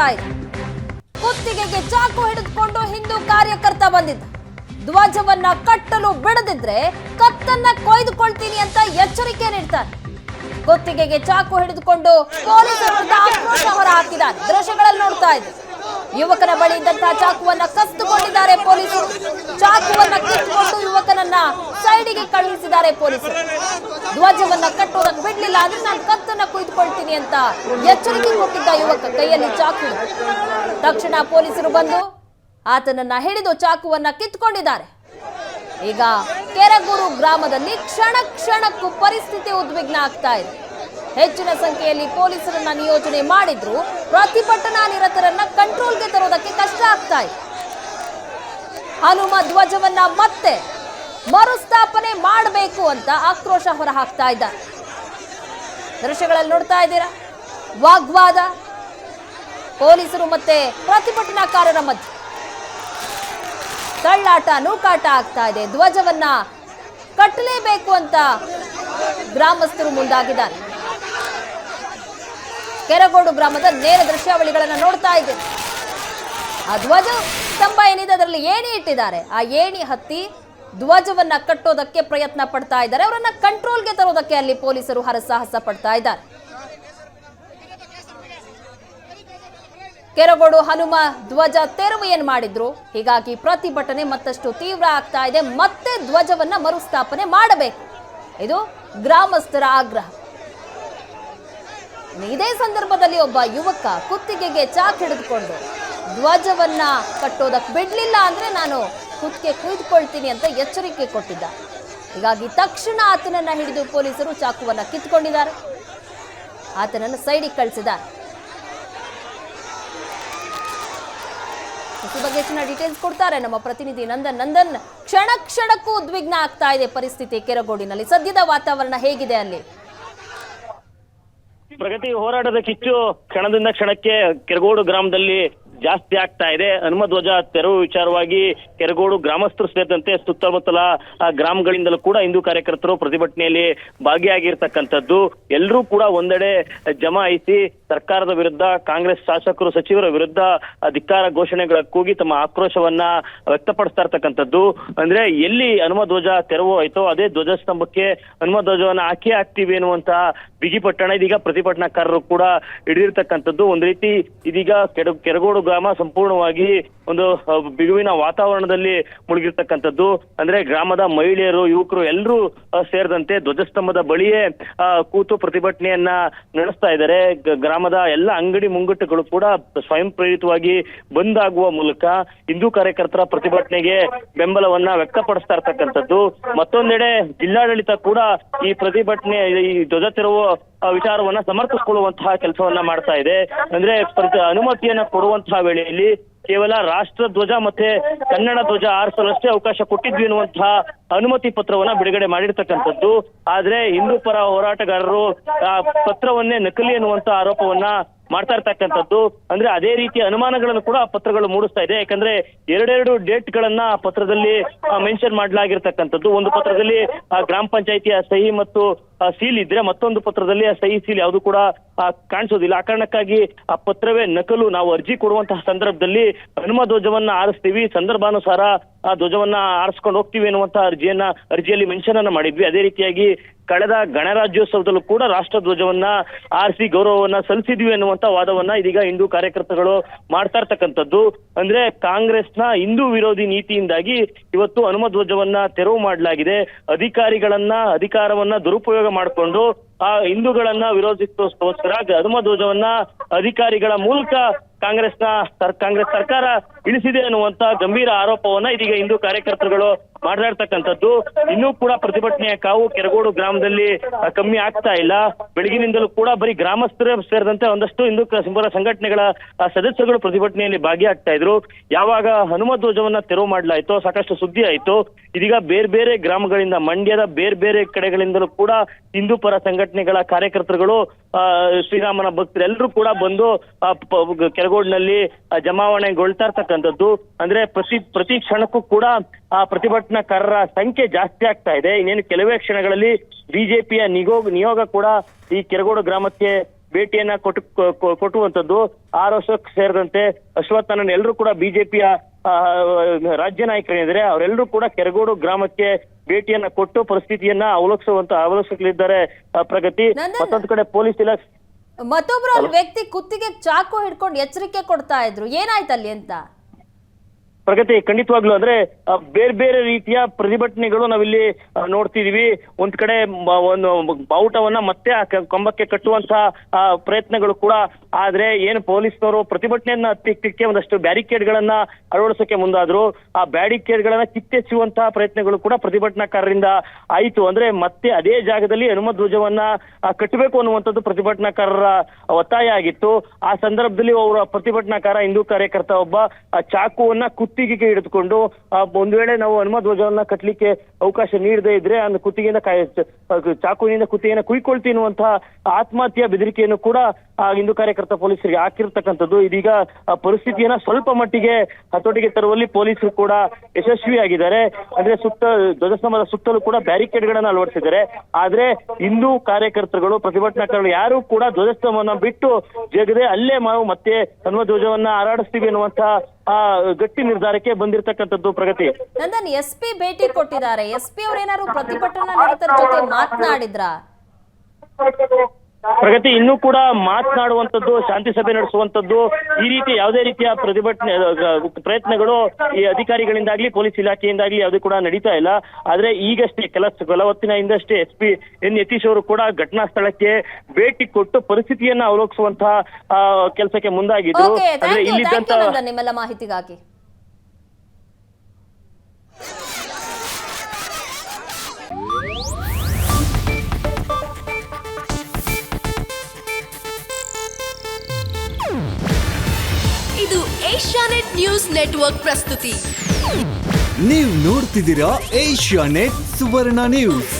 ಆಗ್ತಾ ಇದೆ. ಕುತ್ತಿಗೆಗೆ ಚಾಕು ಹಿಡಿದುಕೊಂಡು ಹಿಂದೂ ಕಾರ್ಯಕರ್ತ ಬಂದಿದ್ದ. ಧ್ವಜವನ್ನ ಕಟ್ಟಲು ಬಿಡದಿದ್ರೆ ಕತ್ತನ್ನ ಕೊಯ್ದುಕೊಳ್ತೀನಿ ಅಂತ ಎಚ್ಚರಿಕೆ ನೀಡ್ತಾರೆ. ಕುತ್ತಿಗೆಗೆ ಚಾಕು ಹಿಡಿದುಕೊಂಡು ಪೊಲೀಸರ ವಿರುದ್ಧ ಆಕ್ರೋಶ ಹೊರ ಹಾಕಿದ್ದಾರೆ. ದೃಶ್ಯಗಳಲ್ಲಿ ನೋಡ್ತಾ ಇದ್ದಾರೆ. ಯುವಕನ ಬಳಿ ಇದ್ದಂತಹ ಚಾಕುವನ್ನ ಕಸಿದುಕೊಂಡಿದ್ದಾರೆ ಪೊಲೀಸರು. ಚಾಕುವನ್ನ ಕಿತ್ತುಕೊಂಡು ಯುವಕನನ್ನ ಸೈಡಿಗೆ ಕಳುಹಿಸಿದ್ದಾರೆ ಪೊಲೀಸರು. ಧ್ವಜವನ್ನ ಕಟ್ಟೋದಕ್ಕೆ ಬಿಡ್ಲಿಲ್ಲ ಅಂದ್ರೆ ನಾನು ಕತ್ತನ್ನ ಕುಯ್ದುಕೊಳ್ತೀನಿ ಅಂತ ಎಚ್ಚರಿಕೆ ಕೊಟ್ಟಿದ್ದ ಯುವಕ ಕೈಯಲ್ಲಿ ಚಾಕು. ತಕ್ಷಣ ಪೊಲೀಸರು ಬಂದು ಆತನನ್ನ ಹಿಡಿದು ಚಾಕುವನ್ನ ಕಿತ್ತುಕೊಂಡಿದ್ದಾರೆ. ಈಗ ಕೆರಗೂರು ಗ್ರಾಮದಲ್ಲಿ ಕ್ಷಣ ಕ್ಷಣಕ್ಕೂ ಪರಿಸ್ಥಿತಿ ಉದ್ವಿಗ್ನ ಆಗ್ತಾ ಇದೆ. ಹೆಚ್ಚಿನ ಸಂಖ್ಯೆಯಲ್ಲಿ ಪೊಲೀಸರನ್ನ ನಿಯೋಜನೆ ಮಾಡಿದ್ರು ಪ್ರತಿಭಟನಾ ನಿರತರನ್ನ ಕಂಟ್ರೋಲ್ಗೆ ತರೋದಕ್ಕೆ ಕಷ್ಟ ಆಗ್ತಾ ಇದೆ. ಹನುಮ ಧ್ವಜವನ್ನ ಮತ್ತೆ ಮರುಸ್ಥಾಪನೆ ಮಾಡಬೇಕು ಅಂತ ಆಕ್ರೋಶ ಹೊರ ಹಾಕ್ತಾ ಇದ್ದಾರೆ. ದೃಶ್ಯಗಳಲ್ಲಿ ನೋಡ್ತಾ ಇದ್ದೀರಾ, ವಾಗ್ವಾದ ಪೊಲೀಸರು ಮತ್ತೆ ಪ್ರತಿಭಟನಾಕಾರರ ಮಧ್ಯೆ ತಳ್ಳಾಟ ನೂಕಾಟ ಆಗ್ತಾ ಇದೆ. ಧ್ವಜವನ್ನ ಕಟ್ಟಲೇಬೇಕು ಅಂತ ಗ್ರಾಮಸ್ಥರು ಮುಂದಾಗಿದ್ದಾರೆ. ಕೆರಗೋಡು ಗ್ರಾಮದ ನೇರ ದೃಶ್ಯಾವಳಿಗಳನ್ನ ನೋಡ್ತಾ ಇದ್ದೇವೆ. ಆ ಧ್ವಜ ಸ್ತಂಭ ಏನಿದೆ ಅದರಲ್ಲಿ ಏಣಿ ಇಟ್ಟಿದ್ದಾರೆ. ಆ ಏಣಿ ಹತ್ತಿ ಧ್ವಜವನ್ನ ಕಟ್ಟೋದಕ್ಕೆ ಪ್ರಯತ್ನ ಪಡ್ತಾ ಇದ್ದಾರೆ. ಅವರನ್ನ ಕಂಟ್ರೋಲ್ಗೆ ತರೋದಕ್ಕೆ ಅಲ್ಲಿ ಪೊಲೀಸರು ಹರಸಾಹಸ ಪಡ್ತಾ ಇದ್ದಾರೆ. ಕೆರಗೋಡು ಹನುಮ ಧ್ವಜ ತೆರವು ಏನ್ ಮಾಡಿದ್ರು, ಹೀಗಾಗಿ ಪ್ರತಿಭಟನೆ ಮತ್ತಷ್ಟು ತೀವ್ರ ಆಗ್ತಾ ಇದೆ. ಮತ್ತೆ ಧ್ವಜವನ್ನ ಮರುಸ್ಥಾಪನೆ ಮಾಡಬೇಕು, ಇದು ಗ್ರಾಮಸ್ಥರ ಆಗ್ರಹ. ಇದೇ ಸಂದರ್ಭದಲ್ಲಿ ಒಬ್ಬ ಯುವಕ ಕುತ್ತಿಗೆಗೆ ಚಾಕ್ ಹಿಡಿದುಕೊಂಡು ಧ್ವಜವನ್ನ ಕಟ್ಟೋದಕ್ಕೆ ಬಿಡ್ಲಿಲ್ಲ ಅಂದ್ರೆ ನಾನು ಕುತ್ತಿಗೆ ಕುಯ್ದುಕೊಳ್ತೀನಿ ಅಂತ ಎಚ್ಚರಿಕೆ ಕೊಟ್ಟಿದ್ದ. ಹೀಗಾಗಿ ತಕ್ಷಣ ಆತನನ್ನ ಹಿಡಿದು ಪೊಲೀಸರು ಚಾಕುವನ್ನ ಕಿತ್ಕೊಂಡಿದ್ದಾರೆ. ಆತನನ್ನು ಸೈಡಿಗೆ ಕಳಿಸಿದ್ದಾರೆ. ಈ ಬಗ್ಗೆ ಹೆಚ್ಚಿನ ಡೀಟೇಲ್ಸ್ ಕೊಡ್ತಾರೆ ನಮ್ಮ ಪ್ರತಿನಿಧಿ ನಂದನ್. ಕ್ಷಣ ಕ್ಷಣಕ್ಕೂ ಉದ್ವಿಗ್ನ ಆಗ್ತಾ ಇದೆ ಪರಿಸ್ಥಿತಿ ಕೆರಗೋಡಿನಲ್ಲಿ. ಸದ್ಯದ ವಾತಾವರಣ ಹೇಗಿದೆ ಅಲ್ಲಿ? ಪ್ರಗತಿ ಹೋರಾಟದ ಕಿಚ್ಚು ಕ್ಷಣದಿಂದ ಕ್ಷಣಕ್ಕೆ ಕೆರಗೋಡು ಗ್ರಾಮದಲ್ಲಿ ಜಾಸ್ತಿ ಆಗ್ತಾ ಇದೆ. ಹನುಮ ಧ್ವಜ ತೆರವು ವಿಚಾರವಾಗಿ ಕೆರಗೋಡು ಗ್ರಾಮಸ್ಥರು ಸೇರಿದಂತೆ ಸುತ್ತಮುತ್ತಲ ಗ್ರಾಮಗಳಿಂದಲೂ ಕೂಡ ಹಿಂದೂ ಕಾರ್ಯಕರ್ತರು ಪ್ರತಿಭಟನೆಯಲ್ಲಿ ಭಾಗಿಯಾಗಿರ್ತಕ್ಕಂಥದ್ದು. ಎಲ್ಲರೂ ಕೂಡ ಒಂದೆಡೆ ಜಮಾಯಿಸಿ ಸರ್ಕಾರದ ವಿರುದ್ಧ, ಕಾಂಗ್ರೆಸ್ ಶಾಸಕರು ಸಚಿವರ ವಿರುದ್ಧ ಧಿಕ್ಕಾರ ಘೋಷಣೆಗಳ ಕೂಗಿ ತಮ್ಮ ಆಕ್ರೋಶವನ್ನ ವ್ಯಕ್ತಪಡಿಸ್ತಾ ಇರ್ತಕ್ಕಂಥದ್ದು. ಅಂದ್ರೆ ಎಲ್ಲಿ ಹನುಮ ಧ್ವಜ ತೆರವು ಆಯ್ತೋ ಅದೇ ಧ್ವಜಸ್ತಂಭಕ್ಕೆ ಹನುಮ ಧ್ವಜವನ್ನ ಹಾಕ್ತೀವಿ ಎನ್ನುವಂತ ಬಿಗಿಪಟ್ಟಣ ಇದೀಗ ಪ್ರತಿಭಟನಾಕಾರರು ಕೂಡ ಹಿಡಿದಿರ್ತಕ್ಕಂಥದ್ದು. ಒಂದ್ ರೀತಿ ಇದೀಗ ಕೆರಗೋಡು ಗ್ರಾಮ ಸಂಪೂರ್ಣವಾಗಿ ಒಂದು ಬಿಗುವಿನ ವಾತಾವರಣದಲ್ಲಿ ಮುಳುಗಿರ್ತಕ್ಕಂಥದ್ದು. ಅಂದ್ರೆ ಗ್ರಾಮದ ಮಹಿಳೆಯರು, ಯುವಕರು ಎಲ್ಲರೂ ಸೇರಿದಂತೆ ಧ್ವಜಸ್ತಂಭದ ಬಳಿಯೇ ಕೂತು ಪ್ರತಿಭಟನೆಯನ್ನ ನಡೆಸ್ತಾ ಇದ್ದಾರೆ. ಗ್ರಾಮದ ಎಲ್ಲ ಅಂಗಡಿ ಮುಂಗಟ್ಟುಗಳು ಕೂಡ ಸ್ವಯಂ ಪ್ರೇರಿತವಾಗಿ ಬಂದ್ ಆಗುವ ಮೂಲಕ ಹಿಂದೂ ಕಾರ್ಯಕರ್ತರ ಪ್ರತಿಭಟನೆಗೆ ಬೆಂಬಲವನ್ನ ವ್ಯಕ್ತಪಡಿಸ್ತಾ ಇರ್ತಕ್ಕಂಥದ್ದು. ಮತ್ತೊಂದೆಡೆ ಜಿಲ್ಲಾಡಳಿತ ಕೂಡ ಈ ಪ್ರತಿಭಟನೆ, ಈ ಧ್ವಜ ತೆರವು ವಿಚಾರವನ್ನ ಸಮರ್ಥಿಸಿಕೊಳ್ಳುವಂತಹ ಕೆಲಸವನ್ನ ಮಾಡ್ತಾ ಇದೆ. ಅಂದ್ರೆ ಅನುಮತಿಯನ್ನ ಕೊಡುವಂತಹ ವೇಳೆಯಲ್ಲಿ ಕೇವಲ ರಾಷ್ಟ್ರ ಧ್ವಜ ಮತ್ತೆ ಕನ್ನಡ ಧ್ವಜ ಆರಿಸಲಷ್ಟೇ ಅವಕಾಶ ಕೊಟ್ಟಿದ್ವಿ ಎನ್ನುವಂತಹ ಅನುಮತಿ ಪತ್ರವನ್ನ ಬಿಡುಗಡೆ ಮಾಡಿರ್ತಕ್ಕಂಥದ್ದು. ಆದ್ರೆ ಹಿಂದೂ ಪರ ಹೋರಾಟಗಾರರು ಆ ಪತ್ರವನ್ನೇ ನಕಲಿ ಎನ್ನುವಂತ ಆರೋಪವನ್ನ ಮಾಡ್ತಾ ಇರ್ತಕ್ಕಂಥದ್ದು. ಅಂದ್ರೆ ಅದೇ ರೀತಿಯ ಅನುಮಾನಗಳನ್ನು ಕೂಡ ಪತ್ರಗಳು ಮೂಡಿಸ್ತಾ ಇದೆ. ಯಾಕಂದ್ರೆ ಎರಡೆರಡು ಡೇಟ್ ಗಳನ್ನ ಪತ್ರದಲ್ಲಿ ಮೆನ್ಷನ್ ಮಾಡಲಾಗಿರ್ತಕ್ಕಂಥದ್ದು. ಒಂದು ಪತ್ರದಲ್ಲಿ ಗ್ರಾಮ ಪಂಚಾಯಿತಿಯ ಸಹಿ ಮತ್ತು ಸೀಲ್ ಇದ್ರೆ, ಮತ್ತೊಂದು ಪತ್ರದಲ್ಲಿ ಆ ಸಹಿ ಸೀಲ್ ಯಾವುದು ಕೂಡ ಕಾಣಿಸೋದಿಲ್ಲ. ಆ ಕಾರಣಕ್ಕಾಗಿ ಆ ಪತ್ರವೇ ನಕಲು. ನಾವು ಅರ್ಜಿ ಕೊಡುವಂತಹ ಸಂದರ್ಭದಲ್ಲಿ ಹನುಮ ಧ್ವಜವನ್ನ ಆರಿಸ್ತೀವಿ, ಸಂದರ್ಭಾನುಸಾರ ಆ ಧ್ವಜವನ್ನ ಆರಿಸ್ಕೊಂಡು ಹೋಗ್ತೀವಿ ಎನ್ನುವಂತ ಅರ್ಜಿಯಲ್ಲಿ ಮೆನ್ಷನ್ ಅನ್ನ ಮಾಡಿದ್ವಿ. ಅದೇ ರೀತಿಯಾಗಿ ಕಳೆದ ಗಣರಾಜ್ಯೋತ್ಸವದಲ್ಲೂ ಕೂಡ ರಾಷ್ಟ್ರ ಧ್ವಜವನ್ನ ಆರಿಸಿ ಗೌರವವನ್ನ ಸಲ್ಲಿಸಿದ್ವಿ ಎನ್ನುವಂತ ವಾದವನ್ನ ಇದೀಗ ಹಿಂದೂ ಕಾರ್ಯಕರ್ತಗಳು ಮಾಡ್ತಾ ಇರ್ತಕ್ಕಂಥದ್ದು. ಅಂದ್ರೆ ಕಾಂಗ್ರೆಸ್ನ ಹಿಂದೂ ವಿರೋಧಿ ನೀತಿಯಿಂದಾಗಿ ಇವತ್ತು ಹನುಮ ಧ್ವಜವನ್ನ ತೆರವು ಮಾಡಲಾಗಿದೆ. ಅಧಿಕಾರವನ್ನ ದುರುಪಯೋಗ ಮಾಡಿಕೊಂಡು ಆ ಹಿಂದೂಗಳನ್ನ ವಿರೋಧಿಸೋಸ್ಕರ ಹನುಮ ಧ್ವಜವನ್ನ ಅಧಿಕಾರಿಗಳ ಮೂಲಕ ಕಾಂಗ್ರೆಸ್ ಸರ್ಕಾರ ಇಳಿಸಿದೆ ಅನ್ನುವಂತ ಗಂಭೀರ ಆರೋಪವನ್ನ ಇದೀಗ ಹಿಂದೂ ಕಾರ್ಯಕರ್ತರುಗಳು ಮಾಡ್ತಾ ಇನ್ನೂ ಕೂಡ ಪ್ರತಿಭಟನೆಯ ಕಾವು ಕೆರಗೋಡು ಗ್ರಾಮದಲ್ಲಿ ಕಮ್ಮಿ ಆಗ್ತಾ ಇಲ್ಲ. ಬೆಳಗಿನಿಂದಲೂ ಕೂಡ ಬರೀ ಗ್ರಾಮಸ್ಥರೇ ಸೇರಿದಂತೆ ಒಂದಷ್ಟು ಹಿಂದೂ ಸಂಘಟನೆಗಳ ಸದಸ್ಯರು ಪ್ರತಿಭಟನೆಯಲ್ಲಿ ಭಾಗಿಯಾಗ್ತಾ ಇದ್ರು. ಯಾವಾಗ ಹನುಮ ಧ್ವಜವನ್ನ ತೆರವು ಮಾಡಲಾಯ್ತೋ ಸಾಕಷ್ಟು ಸುದ್ದಿ ಆಯ್ತು. ಇದೀಗ ಬೇರೆ ಬೇರೆ ಗ್ರಾಮಗಳಿಂದ, ಮಂಡ್ಯದ ಬೇರೆ ಬೇರೆ ಕಡೆಗಳಿಂದಲೂ ಕೂಡ ಹಿಂದೂ ಪರ ಸಂಘಟನೆಗಳ ಕಾರ್ಯಕರ್ತರುಗಳು, ಶ್ರೀರಾಮನ ಭಕ್ತರು ಎಲ್ಲರೂ ಕೂಡ ಬಂದು ಕೆರಗೋಡಿನಲ್ಲಿ ಜಮಾವಣೆಗೊಳ್ತಾ ಇರ್ತಕ್ಕಂಥದ್ದು. ಅಂದ್ರೆ ಪ್ರತಿ ಕ್ಷಣಕ್ಕೂ ಕೂಡ ಆ ಪ್ರತಿಭಟನಾಕಾರರ ಸಂಖ್ಯೆ ಜಾಸ್ತಿ ಆಗ್ತಾ ಇದೆ. ಇನ್ನೇನು ಕೆಲವೇ ಕ್ಷಣಗಳಲ್ಲಿ ಬಿಜೆಪಿಯ ನಿಯೋಗ ಕೂಡ ಈ ಕೆರಗೋಡು ಗ್ರಾಮಕ್ಕೆ ಭೇಟಿಯನ್ನ ಕೊಟ್ಟುವಂಥದ್ದು. ಆರ್ ಅಶೋಕ್ ಸೇರಿದಂತೆ ಅಶ್ವತ್ಥಾನಂದ್ ಎಲ್ಲರೂ ಕೂಡ ಬಿಜೆಪಿಯ ರಾಜ್ಯ ನಾಯಕರೇನಿದ್ದಾರೆ ಅವರೆಲ್ಲರೂ ಕೂಡ ಕೆರಗೋಡು ಗ್ರಾಮಕ್ಕೆ ಭೇಟಿಯನ್ನ ಕೊಟ್ಟು ಪರಿಸ್ಥಿತಿಯನ್ನ ಅವಲೋಕಿಸಲಿದ್ದಾರೆ ಪ್ರಗತಿ. ಮತ್ತೊಂದು ಕಡೆ ಪೊಲೀಸ್ ಇಲಾಖೆ ಮತ್ತೊಬ್ರು ಅಲ್ಲಿ ವ್ಯಕ್ತಿ ಕುತ್ತಿಗೆ ಚಾಕು ಹಿಡ್ಕೊಂಡು ಎಚ್ಚರಿಕೆ ಕೊಡ್ತಾ ಇದ್ರು, ಏನಾಯ್ತಲ್ಲಿ ಅಂತ? ಪ್ರಗತಿ ಖಂಡಿತವಾಗ್ಲು ಅಂದ್ರೆ ಬೇರೆ ಬೇರೆ ರೀತಿಯ ಪ್ರತಿಭಟನೆಗಳು ನಾವಿಲ್ಲಿ ನೋಡ್ತಿದೀವಿ. ಒಂದ್ ಕಡೆ ಒಂದು ಬಾವುಟವನ್ನ ಮತ್ತೆ ಕಂಬಕ್ಕೆ ಕಟ್ಟುವಂತಹ ಪ್ರಯತ್ನಗಳು ಕೂಡ. ಆದ್ರೆ ಏನು ಪೊಲೀಸ್ನವರು ಪ್ರತಿಭಟನೆಯನ್ನ ಹತ್ತಿಕ್ಕಕ್ಕೆ ಒಂದಷ್ಟು ಬ್ಯಾರಿಕೇಡ್ ಗಳನ್ನ ಅಳವಡಿಸೋಕೆ ಮುಂದಾದ್ರು. ಆ ಬ್ಯಾರಿಕೇಡ್ ಗಳನ್ನ ಕಿತ್ತೆಚ್ಚುವಂತಹ ಪ್ರಯತ್ನಗಳು ಕೂಡ ಪ್ರತಿಭಟನಾಕಾರರಿಂದ ಆಯಿತು. ಅಂದ್ರೆ ಮತ್ತೆ ಅದೇ ಜಾಗದಲ್ಲಿ ಹನುಮ ಧ್ವಜವನ್ನ ಕಟ್ಟಬೇಕು ಅನ್ನುವಂಥದ್ದು ಪ್ರತಿಭಟನಾಕಾರರ ಒತ್ತಾಯ ಆಗಿತ್ತು. ಆ ಸಂದರ್ಭದಲ್ಲಿ ಅವರ ಪ್ರತಿಭಟನಾಕಾರ ಹಿಂದೂ ಕಾರ್ಯಕರ್ತ ಒಬ್ಬ ಚಾಕುವನ್ನ ಕುತ್ತಿಗೆಗೆ ಹಿಡಿದುಕೊಂಡು ಒಂದ್ ವೇಳೆ ನಾವು ಹನುಮ ಧ್ವಜವನ್ನ ಕಟ್ಟಲಿಕ್ಕೆ ಅವಕಾಶ ನೀಡದೇ ಇದ್ರೆ ಆ ಕುತ್ತಿಗೆಯಿಂದ ಚಾಕುವಿನಿಂದ ಕುತ್ತಿಗೆಯನ್ನು ಕುಯ್ಕೊಳ್ತೀನಿ ಅನ್ನುವಂತಹ ಆತ್ಮಹತ್ಯೆ ಬೆದರಿಕೆಯನ್ನು ಕೂಡ ಹಿಂದೂ ಕಾರ್ಯಕರ್ತ ಪೊಲೀಸರಿಗೆ ಹಾಕಿರ್ತಕ್ಕಂಥದ್ದು. ಇದೀಗ ಪರಿಸ್ಥಿತಿಯನ್ನ ಸ್ವಲ್ಪ ಮಟ್ಟಿಗೆ ಹತೋಟಿಗೆ ತರುವಲ್ಲಿ ಪೊಲೀಸರು ಕೂಡ ಯಶಸ್ವಿಯಾಗಿದ್ದಾರೆ. ಅಂದ್ರೆ ಧ್ವಜಸ್ತಂಭದ ಸುತ್ತಲೂ ಕೂಡ ಬ್ಯಾರಿಕೇಡ್ ಗಳನ್ನ ಅಳವಡಿಸಿದ್ದಾರೆ. ಆದ್ರೆ ಹಿಂದೂ ಕಾರ್ಯಕರ್ತರುಗಳು ಪ್ರತಿಭಟನಾಕಾರರು ಯಾರು ಕೂಡ ಧ್ವಜಸ್ತಂಭವನ್ನ ಬಿಟ್ಟು ಜಗದೆ ಅಲ್ಲೇ ನಾವು ಮತ್ತೆ ಹನುಮ ಧ್ವಜವನ್ನ ಹಾರಾಡಿಸ್ತೀವಿ ಅನ್ನುವಂತಹ ಗಟ್ಟಿ ನಿರ್ಧಾರಕ್ಕೆ ಬಂದಿರತಕ್ಕಂಥದ್ದು ಪ್ರಗತಿ. ನಂದನ್, SP ಭೇಟಿ ಕೊಟ್ಟಿದ್ದಾರೆ. SP ಅವರೇನಾದ್ರು ಪ್ರತಿಭಟನಾ ನಿರತರ ಜೊತೆ ಮಾತನಾಡಿದ್ರಾ? ಪ್ರಗತಿ ಇನ್ನೂ ಕೂಡ ಮಾತನಾಡುವಂಥದ್ದು, ಶಾಂತಿ ಸಭೆ ನಡೆಸುವಂಥದ್ದು, ಈ ರೀತಿ ಯಾವುದೇ ರೀತಿಯ ಪ್ರತಿಭಟನೆ ಪ್ರಯತ್ನಗಳು ಈ ಅಧಿಕಾರಿಗಳಿಂದಾಗ್ಲಿ ಪೊಲೀಸ್ ಇಲಾಖೆಯಿಂದಾಗ್ಲಿ ಯಾವುದೇ ಕೂಡ ನಡೀತಾ ಇಲ್ಲ. ಆದ್ರೆ ಈಗಷ್ಟೇ ಕೆಲ ಹೊತ್ತಿನ ಹಿಂದಷ್ಟೇ SP N ಯತೀಶ್ ಅವರು ಕೂಡ ಘಟನಾ ಸ್ಥಳಕ್ಕೆ ಭೇಟಿ ಕೊಟ್ಟು ಪರಿಸ್ಥಿತಿಯನ್ನ ಅವಲೋಕಿಸುವಂತಹ ಕೆಲಸಕ್ಕೆ ಮುಂದಾಗಿದ್ರು. ಅಂದ್ರೆ ಇಲ್ಲಿದ್ದಂತ ನಿಮ್ಮೆಲ್ಲ ಮಾಹಿತಿಗಾಗಿ ಇದು ಏಷ್ಯಾನೆಟ್ ನ್ಯೂಸ್ ನೆಟ್ವರ್ಕ್ ಪ್ರಸ್ತುತಿ. ನೀವು ನೋಡ್ತಿದ್ದೀರಾ ಏಷ್ಯಾನೆಟ್ ಸುವರ್ಣ ನ್ಯೂಸ್.